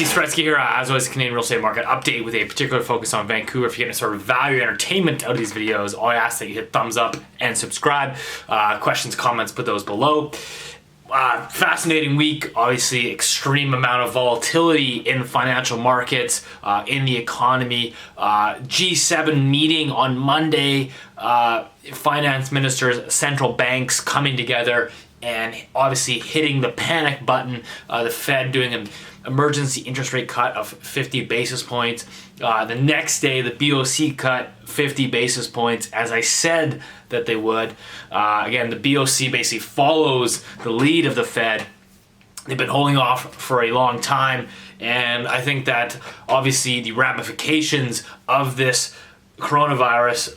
Saretsky here, as always, Canadian real estate market update with a particular focus on Vancouver. If you're getting sort of value entertainment out of these videos, all I ask that you hit thumbs up and subscribe. Questions, comments, put those below. Fascinating week, obviously extreme amount of volatility in financial markets, in the economy. G7 meeting on Monday, finance ministers, central banks coming together and obviously hitting the panic button. The Fed doing an emergency interest rate cut of 50 basis points. The next day, the BOC cut 50 basis points, as I said that they would. Again, the BOC basically follows the lead of the Fed. They've been holding off for a long time, and I think that obviously the ramifications of this coronavirus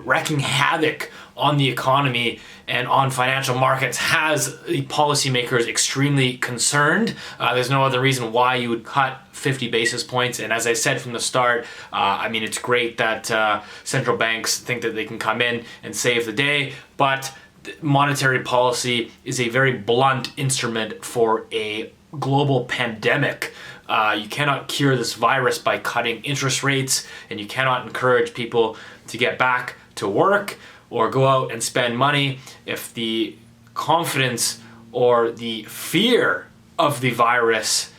wreaking havoc on the economy and on financial markets has the policymakers extremely concerned. There's no other reason why you would cut 50 basis points. And as I said from the start, I mean, it's great that central banks think that they can come in and save the day, but monetary policy is a very blunt instrument for a global pandemic. You cannot cure this virus by cutting interest rates, and you cannot encourage people to get back to work or go out and spend money if the confidence or the fear of the virus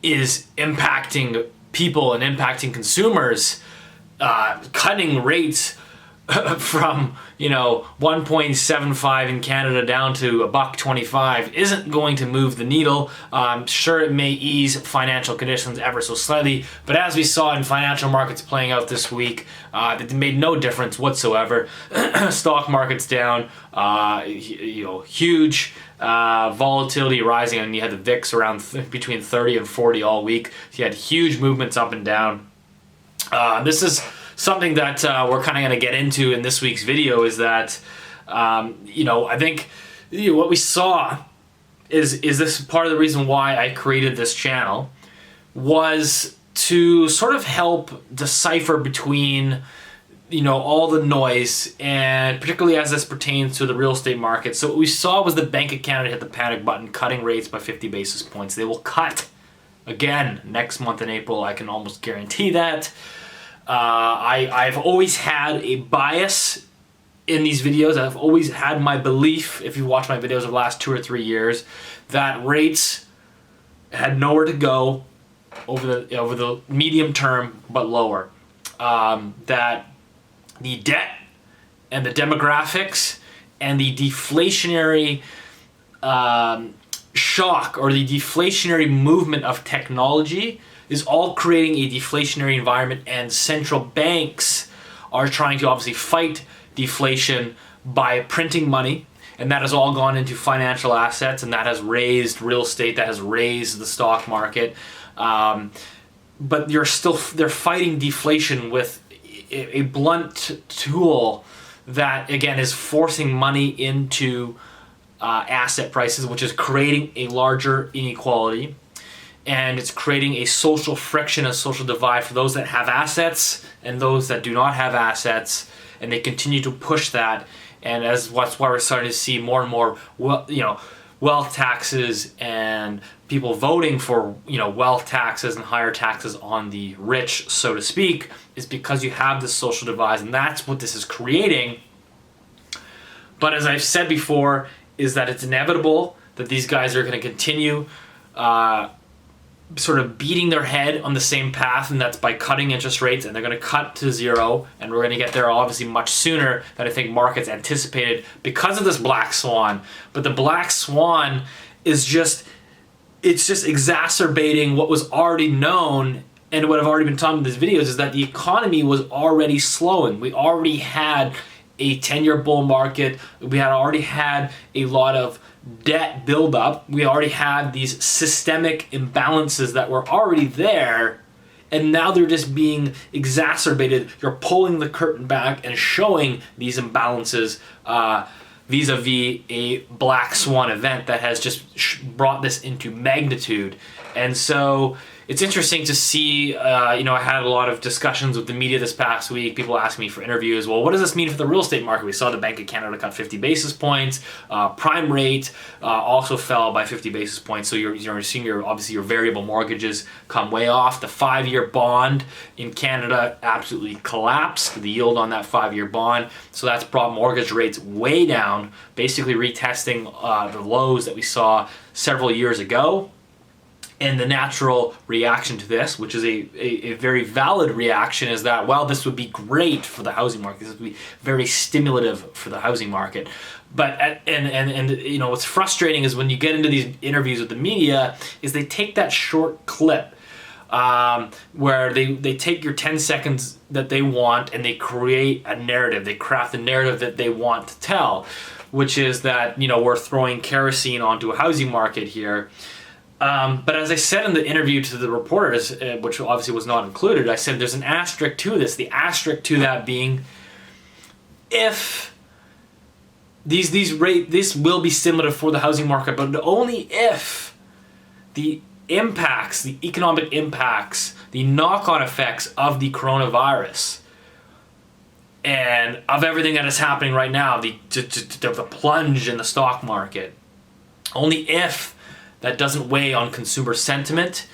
is impacting people and impacting consumers. Cutting rates from 1.75 in Canada down to $1.25 isn't going to move the needle. Sure, it may ease financial conditions ever so slightly, but as we saw in financial markets playing out this week, it made no difference whatsoever. Stock markets down, huge volatility rising, and you had the VIX around between 30 and 40 all week. So you had huge movements up and down. This is something that we're kind of going to get into in this week's video, is that, I think what we saw is this part of the reason why I created this channel was to sort of help decipher between, all the noise, and particularly as this pertains to the real estate market. So what we saw was the Bank of Canada hit the panic button, cutting rates by 50 basis points. They will cut again next month in April. I can almost guarantee that. I've always had a bias in these videos. I've always had my belief, if you watch my videos of the last 2 or 3 years, that rates had nowhere to go over the medium term but lower. That the debt and the demographics and the deflationary shock, or the deflationary movement of technology, is all creating a deflationary environment, and central banks are trying to obviously fight deflation by printing money, and that has all gone into financial assets, and that has raised real estate, that has raised the stock market. But they're fighting deflation with a blunt tool that, again, is forcing money into asset prices, which is creating a larger inequality. And it's creating a social friction, a social divide for those that have assets and those that do not have assets, and they continue to push that. And that's why we're starting to see more and more, wealth taxes, and people voting for, wealth taxes and higher taxes on the rich, so to speak, is because you have this social divide, and that's what this is creating. But as I've said before, is that it's inevitable that these guys are going to continue sort of beating their head on the same path, and that's by cutting interest rates, and they're going to cut to zero, and we're going to get there obviously much sooner than I think markets anticipated because of this black swan. But the black swan is just exacerbating what was already known, and what I've already been talking in these videos is that the economy was already slowing. We already had a 10-year bull market. We already had a lot of debt buildup. We already had these systemic imbalances that were already there, and now they're just being exacerbated. You're pulling the curtain back and showing these imbalances vis-a-vis a black swan event that has just brought this into magnitude. And so it's interesting to see, I had a lot of discussions with the media this past week. People asking me for interviews. Well, what does this mean for the real estate market? We saw the Bank of Canada cut 50 basis points. Prime rate also fell by 50 basis points. So you're seeing obviously your variable mortgages come way off. The 5-year bond in Canada absolutely collapsed. The yield on that 5-year bond. So that's brought mortgage rates way down, basically retesting the lows that we saw several years ago. And the natural reaction to this, which is a very valid reaction, is that, well, this would be great for the housing market. This would be very stimulative for the housing market. But what's frustrating is when you get into these interviews with the media, is they take that short clip where they take your 10 seconds that they want and they create a narrative. They craft the narrative that they want to tell, which is that, we're throwing kerosene onto a housing market here. But as I said in the interview to the reporters, which obviously was not included, I said there's an asterisk to this. The asterisk to that being, if this will be stimulative for the housing market, but only if the impacts, the economic impacts, the knock-on effects of the coronavirus and of everything that is happening right now, the plunge in the stock market, only if that doesn't weigh on consumer sentiment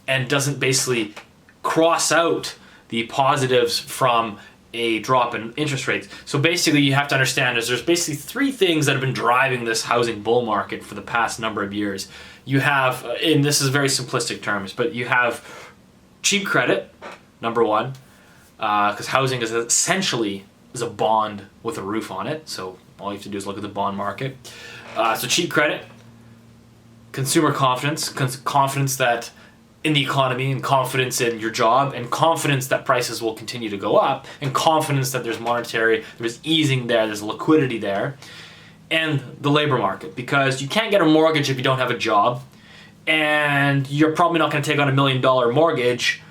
and doesn't basically cross out the positives from a drop in interest rates. So basically you have to understand is there's basically 3 things that have been driving this housing bull market for the past number of years. You have, and this is very simplistic terms, but you have cheap credit, number 1, because housing is essentially a bond with a roof on it. So all you have to do is look at the bond market. So cheap credit, consumer confidence that in the economy, and confidence in your job, and confidence that prices will continue to go up, and confidence that there's easing there, there's liquidity there, and the labor market, because you can't get a mortgage if you don't have a job, and you're probably not going to take on $1 million mortgage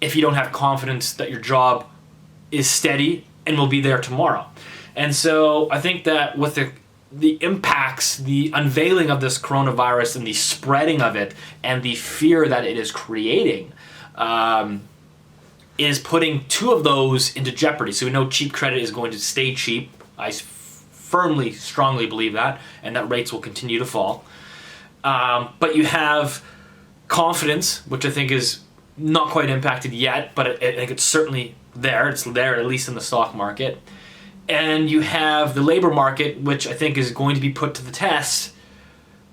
if you don't have confidence that your job is steady and will be there tomorrow. And so I think that with the impacts, the unveiling of this coronavirus and the spreading of it and the fear that it is creating is putting 2 of those into jeopardy. So we know cheap credit is going to stay cheap. I firmly, strongly believe that, and that rates will continue to fall. But you have confidence, which I think is not quite impacted yet, but I think it's certainly there. It's there, at least in the stock market. And you have the labor market, which I think is going to be put to the test,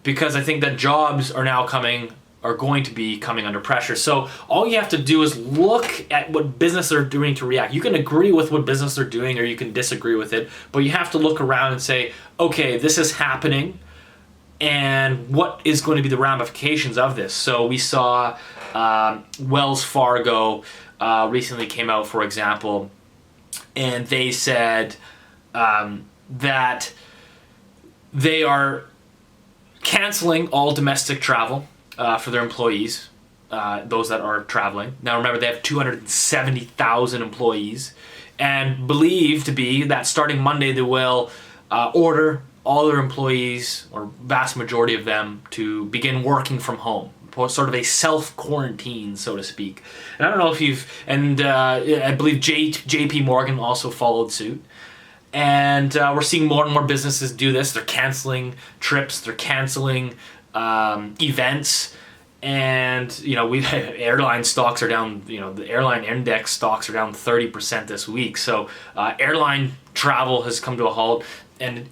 because I think that jobs are going to be coming under pressure. So all you have to do is look at what businesses are doing to react. You can agree with what businesses are doing or you can disagree with it, but you have to look around and say, okay, this is happening, and what is going to be the ramifications of this? So we saw Wells Fargo recently came out, for example, and they said that they are canceling all domestic travel for their employees, those that are traveling. Now remember, they have 270,000 employees, and believe to be that starting Monday they will order all their employees, or vast majority of them, to begin working from home. Sort of a self-quarantine, so to speak. And I don't know if I believe JP Morgan also followed suit. And we're seeing more and more businesses do this. They're canceling trips, they're canceling events. And, airline stocks are down, the airline index stocks are down 30% this week. So airline travel has come to a halt. And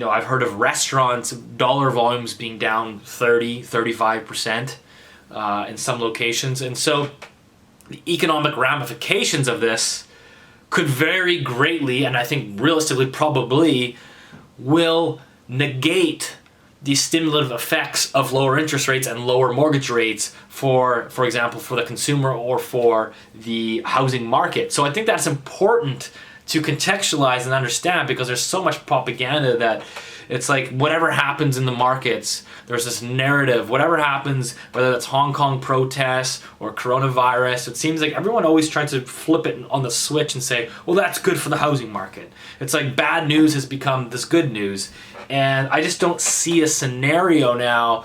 I've heard of restaurants, dollar volumes being down 35% in some locations. And so the economic ramifications of this could vary greatly, and I think realistically probably will negate the stimulative effects of lower interest rates and lower mortgage rates for example, for the consumer or for the housing market. So I think that's important to contextualize and understand, because there's so much propaganda that it's like whatever happens in the markets, there's this narrative, whatever happens, whether that's Hong Kong protests or coronavirus, it seems like everyone always tries to flip it on the switch and say, well, that's good for the housing market. It's like bad news has become this good news. And I just don't see a scenario now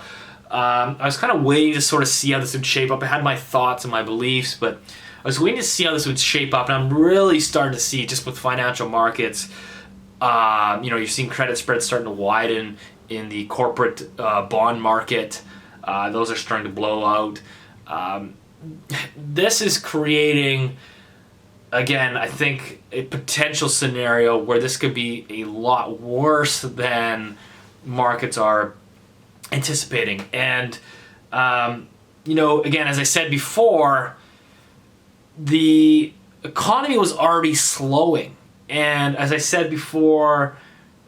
I was kind of waiting to sort of see how this would shape up. I had my thoughts and my beliefs, but I was waiting to see how this would shape up, and I'm really starting to see, just with financial markets, you're seeing credit spreads starting to widen in the corporate bond market. Those are starting to blow out. This is creating, again, I think, a potential scenario where this could be a lot worse than markets are anticipating. And, again, as I said before, the economy was already slowing. And as I said before,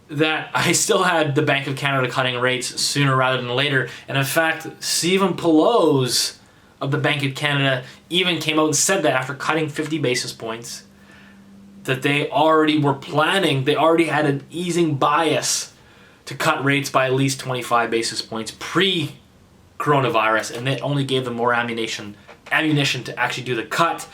that I still had the Bank of Canada cutting rates sooner rather than later. And in fact, Stephen Pelosi of the Bank of Canada even came out and said that after cutting 50 basis points, that they already were planning, they already had an easing bias to cut rates by at least 25 basis points pre-coronavirus, and that only gave them more ammunition to actually do the cut.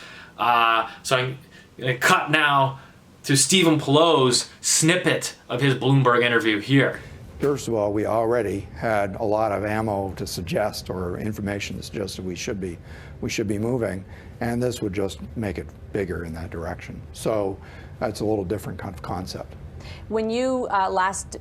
So I'm going to cut now to Stephen Pelosi's snippet of his Bloomberg interview here. First of all, we already had a lot of ammo to suggest, or information to suggest, that we should be moving, and this would just make it bigger in that direction. So that's a little different kind of concept. When you last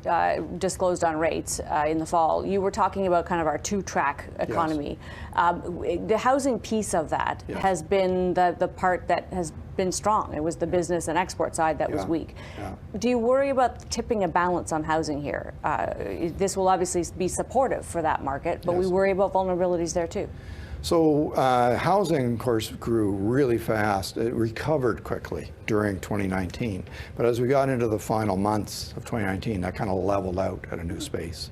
disclosed on rates in the fall, you were talking about kind of our two-track economy. Yes. The housing piece of that has been the part that has been strong. It was the business and export side that was weak. Yeah. Do you worry about tipping a balance on housing here? This will obviously be supportive for that market, but we worry about vulnerabilities there too. So housing, of course, grew really fast. It recovered quickly during 2019. But as we got into the final months of 2019, that kind of leveled out at a new space.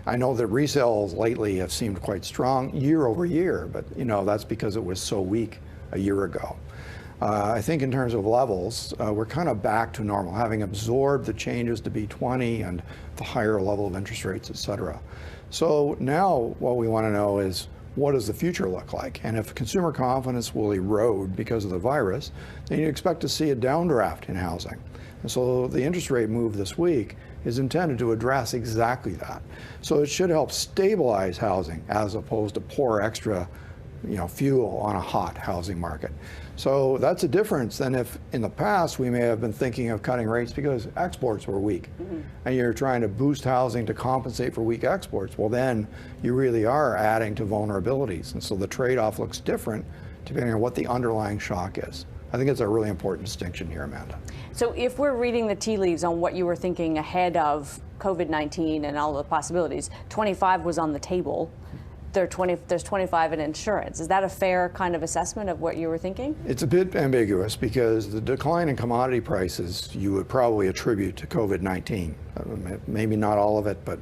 I know that resales lately have seemed quite strong year over year, but that's because it was so weak a year ago. I think in terms of levels, we're kind of back to normal, having absorbed the changes to B20 and the higher level of interest rates, et cetera. So now what we want to know is, what does the future look like? And if consumer confidence will erode because of the virus, then you expect to see a downdraft in housing. And so the interest rate move this week is intended to address exactly that. So it should help stabilize housing as opposed to pour extra fuel on a hot housing market. So that's a difference than if in the past we may have been thinking of cutting rates because exports were weak. Mm-hmm. And you're trying to boost housing to compensate for weak exports. Well, then you really are adding to vulnerabilities. And so the trade-off looks different depending on what the underlying shock is. I think it's a really important distinction here, Amanda. So if we're reading the tea leaves on what you were thinking ahead of COVID-19 and all the possibilities, 25 was on the table. There's 25 in insurance. Is that a fair kind of assessment of what you were thinking? It's a bit ambiguous because the decline in commodity prices you would probably attribute to COVID-19. Maybe not all of it, but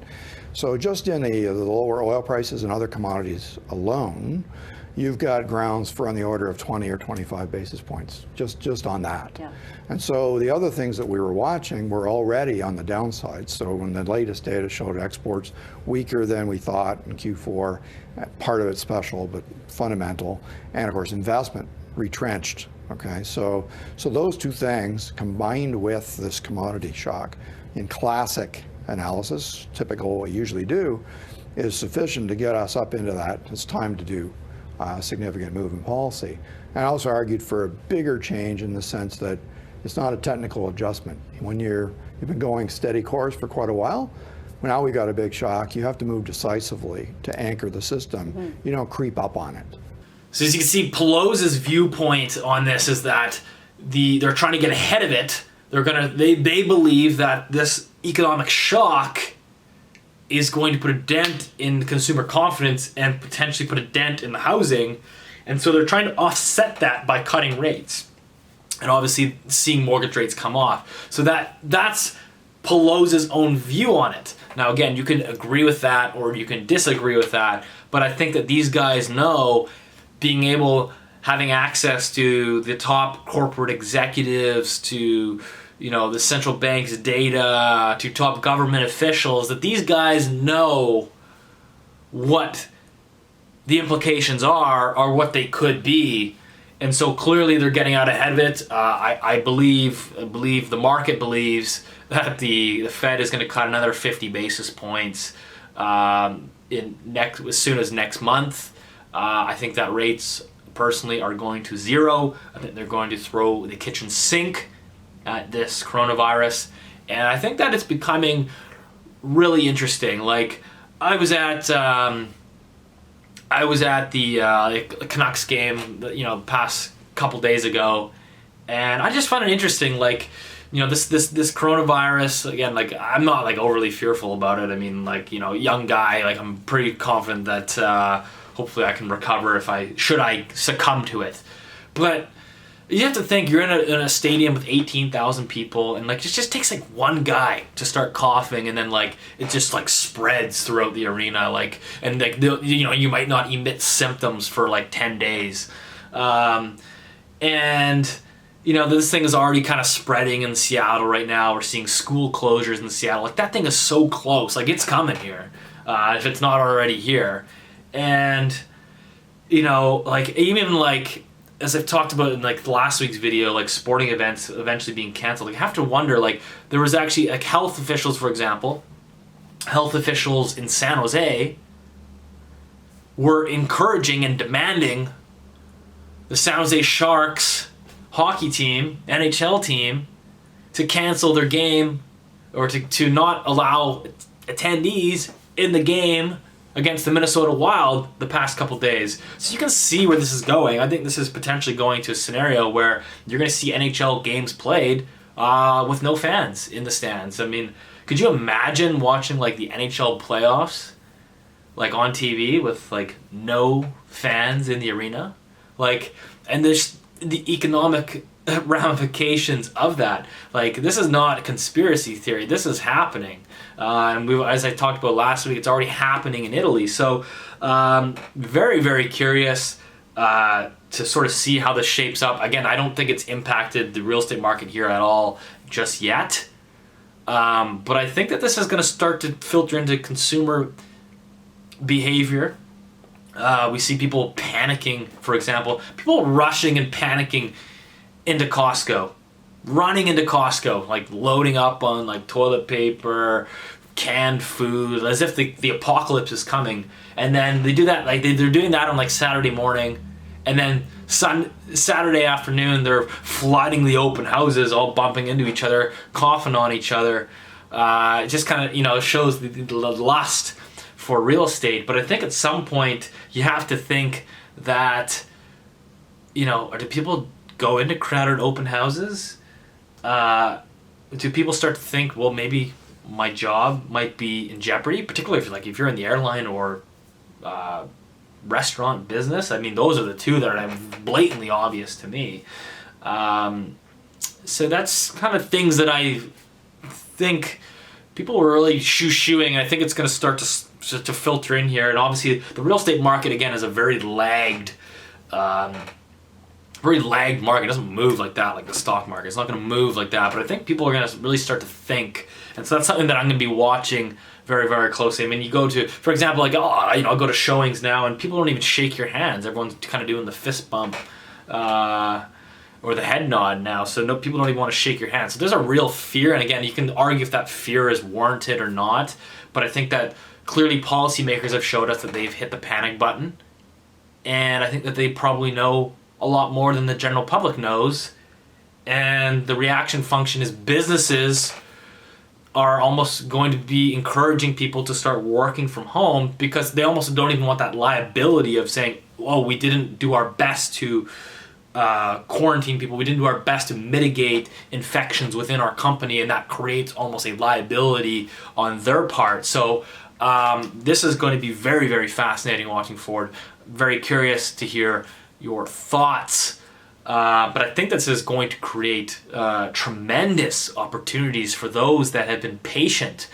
so just in the lower oil prices and other commodities alone, you've got grounds for on the order of 20 or 25 basis points, just on that. Yeah. And so the other things that we were watching were already on the downside. So when the latest data showed exports weaker than we thought in Q4, part of it special, but fundamental, and of course investment retrenched. Okay, so those two things combined with this commodity shock in classic analysis, typical what we usually do, is sufficient to get us up into that. It's time to do significant move in policy. And I also argued for a bigger change in the sense that it's not a technical adjustment. When you've been going steady course for quite a while, now we got a big shock, you have to move decisively to anchor the system. Mm-hmm. You don't creep up on it. So as you can see, Pelosi's viewpoint on this is that they're trying to get ahead of it. They believe that this economic shock is going to put a dent in consumer confidence and potentially put a dent in the housing. And so they're trying to offset that by cutting rates and obviously seeing mortgage rates come off. So that's Pelosi's own view on it. Now, again, you can agree with that or you can disagree with that, but I think that these guys know having access to the top corporate executives, to the central bank's data, to top government officials, that these guys know what the implications are or what they could be. And so clearly they're getting out ahead of it. I believe the market believes that the Fed is going to cut another 50 basis points as soon as next month. I think that rates personally are going to zero. I think they're going to throw the kitchen sink at this coronavirus, and I think that it's becoming really interesting. Like I was at the Canucks game, past couple days ago, and I just found it interesting. Like, this coronavirus again. Like, I'm not like overly fearful about it. I mean, like, young guy. Like, I'm pretty confident that hopefully I can recover if I succumb to it. But you have to think you're in a stadium with 18,000 people, and like it just takes like one guy to start coughing, and then like it just like spreads throughout the arena, like, and like you might not emit symptoms for like 10 days, and this thing is already kind of spreading in Seattle right now. We're seeing school closures in Seattle. Like that thing is so close, like it's coming here, if it's not already here, and like even like. As I've talked about in like last week's video, like sporting events eventually being canceled, like, I have to wonder, like there was actually like health officials, for example, health officials in San Jose were encouraging and demanding the San Jose Sharks hockey team, NHL team, to cancel their game or to not allow attendees in the game against the Minnesota Wild the past couple days. So you can see where this is going. I think this is potentially going to a scenario where you're going to see NHL games played with no fans in the stands. I mean, could you imagine watching like the NHL playoffs like on TV with like no fans in the arena? Like, and there's the economic ramifications of that. Like, this is not a conspiracy theory. This is happening. And as I talked about last week, it's already happening in Italy. So very, very curious to sort of see how this shapes up. Again, I don't think it's impacted the real estate market here at all just yet. But I think that this is going to start to filter into consumer behavior. We see people panicking, for example. People rushing and panicking into Costco. Running into Costco, like loading up on like toilet paper, canned food, as if the apocalypse is coming. And then they do that, like they're doing that on like Saturday morning, and then Saturday afternoon they're flooding the open houses, all bumping into each other, coughing on each other. It just kind of shows the lust for real estate. But I think at some point you have to think that do people go into crowded open houses? Do people start to think, well, maybe my job might be in jeopardy, particularly if you're in the airline or restaurant business? I mean, those are the two that are blatantly obvious to me. So that's kind of things that I think people were really shoo-shooing. I think it's going to start to filter in here. And obviously, the real estate market, again, is a very lagged market. It doesn't move like that, like the stock market. It's not going to move like that. But I think people are going to really start to think. And so that's something that I'm going to be watching very, very closely. I mean, you go to, for example, like, I'll go to showings now, and people don't even shake your hands. Everyone's kind of doing the fist bump or the head nod now. So no, people don't even want to shake your hand. So there's a real fear. And again, you can argue if that fear is warranted or not. But I think that clearly policymakers have showed us that they've hit the panic button. And I think that they probably know a lot more than the general public knows. And the reaction function is businesses are almost going to be encouraging people to start working from home, because they almost don't even want that liability of saying, oh, we didn't do our best to quarantine people. We didn't do our best to mitigate infections within our company, and that creates almost a liability on their part. So this is going to be very, very fascinating watching forward. Very curious to hear your thoughts. But I think this is going to create tremendous opportunities for those that have been patient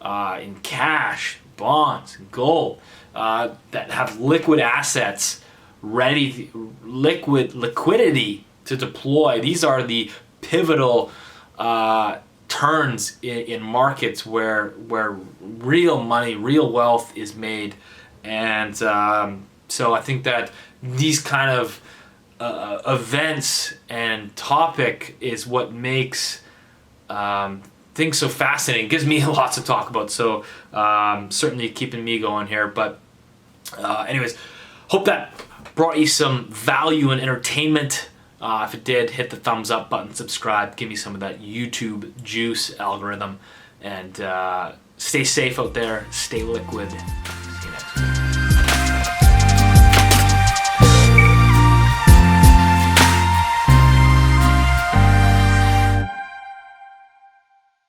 in cash, bonds, gold, that have liquid assets ready, liquidity to deploy. These are the pivotal turns in markets where real money, real wealth is made. And so I think that these kind of events and topic is what makes things so fascinating. It gives me lots to talk about. So certainly keeping me going here. But anyways, hope that brought you some value and entertainment. If it did, hit the thumbs up button, subscribe, give me some of that YouTube juice algorithm, and stay safe out there, stay liquid.